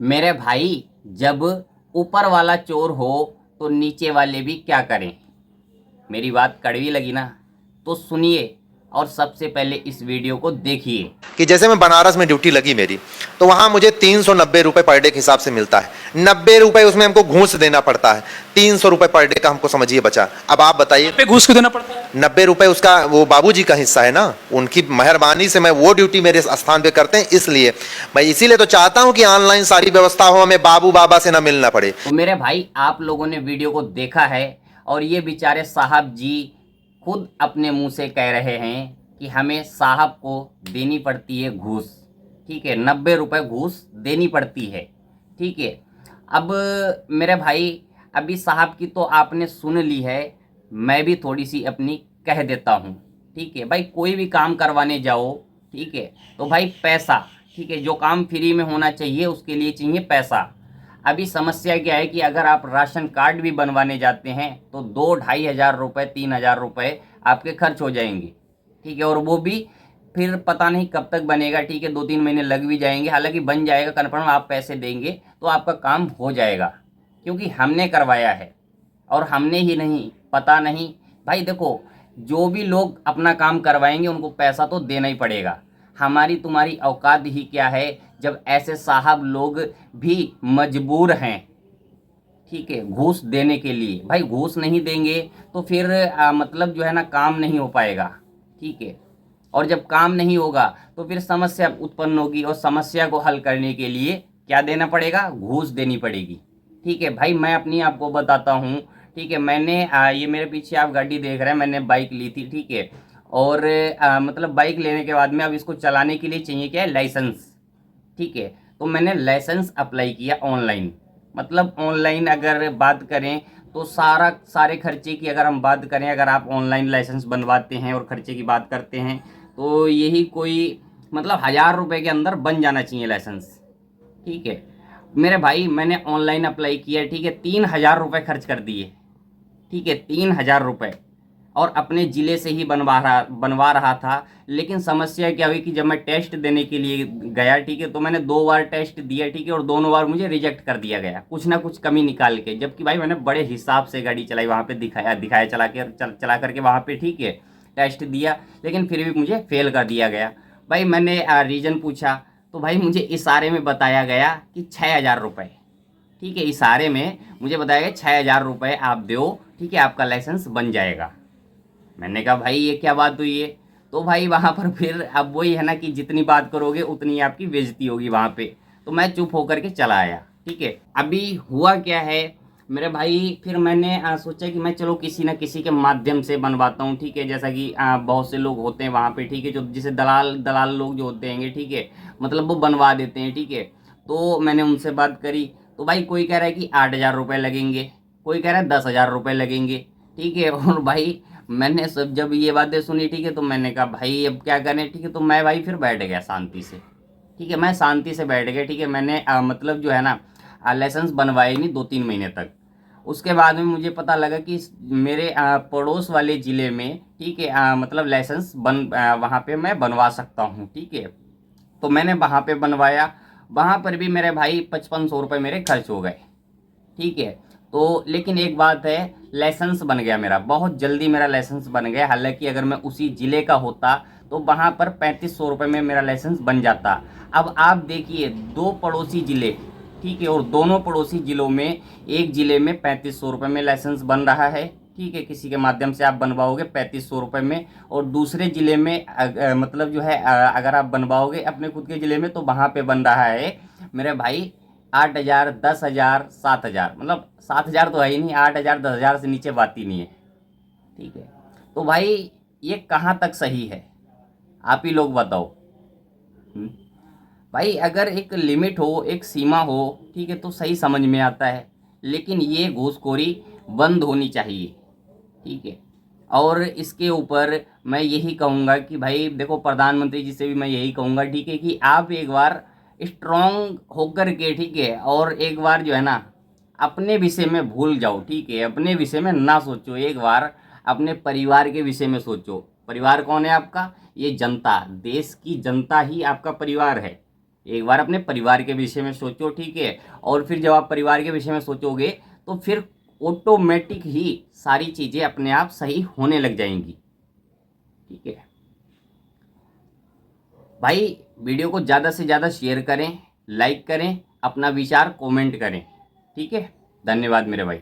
मेरे भाई, जब ऊपर वाला चोर हो तो नीचे वाले भी क्या करें। मेरी बात कड़वी लगी ना, तो सुनिए और सबसे पहले इस वीडियो को देखिए। कि जैसे मैं बनारस में ड्यूटी लगी मेरी, तो वहां मुझे 390 रुपए पर डे के हिसाब से मिलता है। 90 रुपए उसमें हमको घूस देना पड़ता है। 300 रुपए पर डे का हमको समझिए बचा। अब आप बताइए, पे घूस क्यों देना पड़ता है? 90 रुपए उसका वो बाबूजी का हिस्सा है ना, उनकी मेहरबानी से मैं वो ड्यूटी मेरे स्थान पे करते हैं, इसलिए मैं इसीलिए तो चाहता हूं कि ऑनलाइन सारी व्यवस्था हो, हमें बाबू बाबा से ना मिलना पड़े। तो मेरे भाई, आप लोगों ने वीडियो को देखा है और ये बेचारे साहब जी खुद अपने मुंह से कह रहे हैं कि हमें साहब को देनी पड़ती है घूस। ठीक है, 90 रुपये घूस देनी पड़ती है। ठीक है। अब मेरे भाई, अभी साहब की तो आपने सुन ली है, मैं भी थोड़ी सी अपनी कह देता हूँ। ठीक है भाई, कोई भी काम करवाने जाओ, ठीक है, तो भाई पैसा, ठीक है, जो काम फ्री में होना चाहिए उसके लिए चाहिए पैसा। अभी समस्या क्या है कि अगर आप राशन कार्ड भी बनवाने जाते हैं तो 2-2.5 हज़ार रुपये, 3 हज़ार रुपये आपके खर्च हो जाएंगे। ठीक है, और वो भी फिर पता नहीं कब तक बनेगा। ठीक है, 2-3 महीने लग भी जाएंगे, हालांकि बन जाएगा कन्फर्म। आप पैसे देंगे तो आपका काम हो जाएगा, क्योंकि हमने करवाया है। और हमने ही नहीं, पता नहीं भाई, देखो, जो भी लोग अपना काम करवाएंगे उनको पैसा तो देना ही पड़ेगा। हमारी तुम्हारी औकात ही क्या है जब ऐसे साहब लोग भी मजबूर हैं, ठीक है, घूस देने के लिए। भाई घूस नहीं देंगे तो फिर मतलब जो है ना, काम नहीं हो पाएगा। ठीक है, और जब काम नहीं होगा तो फिर समस्या उत्पन्न होगी, और समस्या को हल करने के लिए क्या देना पड़ेगा, घूस देनी पड़ेगी। ठीक है भाई, मैं अपनी आपको बताता हूँ। ठीक है, मैंने ये मेरे पीछे आप गाड़ी देख रहे हैं, मैंने बाइक ली थी। ठीक है, और मतलब बाइक लेने के बाद में अब इसको चलाने के लिए चाहिए क्या है, लाइसेंस। ठीक है, तो मैंने लाइसेंस अप्लाई किया ऑनलाइन। मतलब ऑनलाइन अगर बात करें तो सारे खर्चे की अगर हम बात करें, अगर आप ऑनलाइन लाइसेंस बनवाते हैं और खर्चे की बात करते हैं, तो यही कोई मतलब 1,000 रुपये के अंदर बन जाना चाहिए लाइसेंस। ठीक है मेरे भाई, मैंने ऑनलाइन अप्लाई किया। ठीक है, 3,000 रुपये खर्च कर दिए। ठीक है, 3,000 रुपये, और अपने ज़िले से ही बनवा रहा था। लेकिन समस्या क्या हुई कि जब मैं टेस्ट देने के लिए गया, ठीक है, तो मैंने 2 बार टेस्ट दिया। ठीक है, और दोनों बार मुझे रिजेक्ट कर दिया गया, कुछ ना कुछ कमी निकाल के। जबकि भाई मैंने बड़े हिसाब से गाड़ी चलाई, वहाँ पे दिखाया दिखाया चला करके वहाँ पे, ठीक है, टेस्ट दिया, लेकिन फिर भी मुझे फेल कर दिया गया। भाई मैंने रीज़न पूछा, तो भाई मुझे इशारे में बताया गया कि 6,000 रुपये। ठीक है, इशारे में मुझे बताया गया 6,000 रुपये आप दो, ठीक है, आपका लाइसेंस बन जाएगा। मैंने कहा भाई ये क्या बात हुई है। तो भाई वहाँ पर फिर अब वही है ना कि जितनी बात करोगे उतनी आपकी बेइज्जती होगी वहाँ पे। तो मैं चुप होकर के चला आया। ठीक है, अभी हुआ क्या है मेरे भाई, फिर मैंने सोचा कि मैं चलो किसी ना किसी के माध्यम से बनवाता हूँ। ठीक है, जैसा कि बहुत से लोग होते हैं वहाँ पे, ठीक है, जो जिसे दलाल दलाल लोग जो होते हैं, ठीक है, मतलब वो बनवा देते हैं। ठीक है, तो मैंने उनसे बात करी, तो भाई कोई कह रहा है कि 8,000 रुपये लगेंगे, कोई कह रहा है 10,000 रुपये लगेंगे। ठीक है, और भाई मैंने सब जब ये बातें सुनी, ठीक है, तो मैंने कहा भाई अब क्या करें। ठीक है, तो मैं भाई फिर बैठ गया शांति से। ठीक है, मैं शांति से बैठ गया। ठीक है, मैंने मतलब जो है ना, लाइसेंस बनवाए नहीं 2-3 महीने तक। उसके बाद में मुझे पता लगा कि मेरे पड़ोस वाले ज़िले में, ठीक है, मतलब लाइसेंस वहाँ पे मैं बनवा सकता हूँ। ठीक है, तो मैंने वहाँ पे बनवाया। वहाँ पर भी मेरे भाई 5500 रुपये मेरे खर्च हो गए। ठीक है, तो लेकिन एक बात है, लाइसेंस बन गया मेरा, बहुत जल्दी मेरा लाइसेंस बन गया। हालांकि अगर मैं उसी ज़िले का होता तो वहाँ पर 3500 रुपये में मेरा लाइसेंस बन जाता। अब आप देखिए, दो पड़ोसी ज़िले, ठीक है, और दोनों पड़ोसी ज़िलों में एक ज़िले में 3500 रुपये में लाइसेंस बन रहा है। ठीक है, किसी के माध्यम से आप बनवाओगे 3500 रुपये में, और दूसरे ज़िले में मतलब जो है अगर आप बनवाओगे अपने खुद के ज़िले में तो वहाँ पे बन रहा है मेरे भाई 8,000, 10,000, 7,000। मतलब 7,000 तो है ही नहीं, 8,000, 10,000 से नीचे बात ही नहीं है। ठीक है, तो भाई ये कहाँ तक सही है, आप ही लोग बताओ। हम्म? भाई अगर एक लिमिट हो, एक सीमा हो, ठीक है, तो सही समझ में आता है। लेकिन ये घूसखोरी बंद होनी चाहिए। ठीक है, और इसके ऊपर मैं यही कहूँगा कि भाई देखो, प्रधानमंत्री जी से भी मैं यही कहूँगा, ठीक है, कि आप एक बार स्ट्रांग होकर के, ठीक है, और एक बार जो है ना, अपने विषय में भूल जाओ। ठीक है, अपने विषय में ना सोचो, एक बार अपने परिवार के विषय में सोचो। परिवार कौन है आपका, ये जनता, देश की जनता ही आपका परिवार है। एक बार अपने परिवार के विषय में सोचो, ठीक है। और फिर जब आप परिवार के विषय में सोचोगे तो फिर ऑटोमेटिक ही सारी चीज़ें अपने आप सही होने लग जाएंगी, ठीक है भाई। वीडियो को ज़्यादा से ज़्यादा शेयर करें, लाइक करें, अपना विचार कमेंट करें, ठीक है। धन्यवाद मेरे भाई।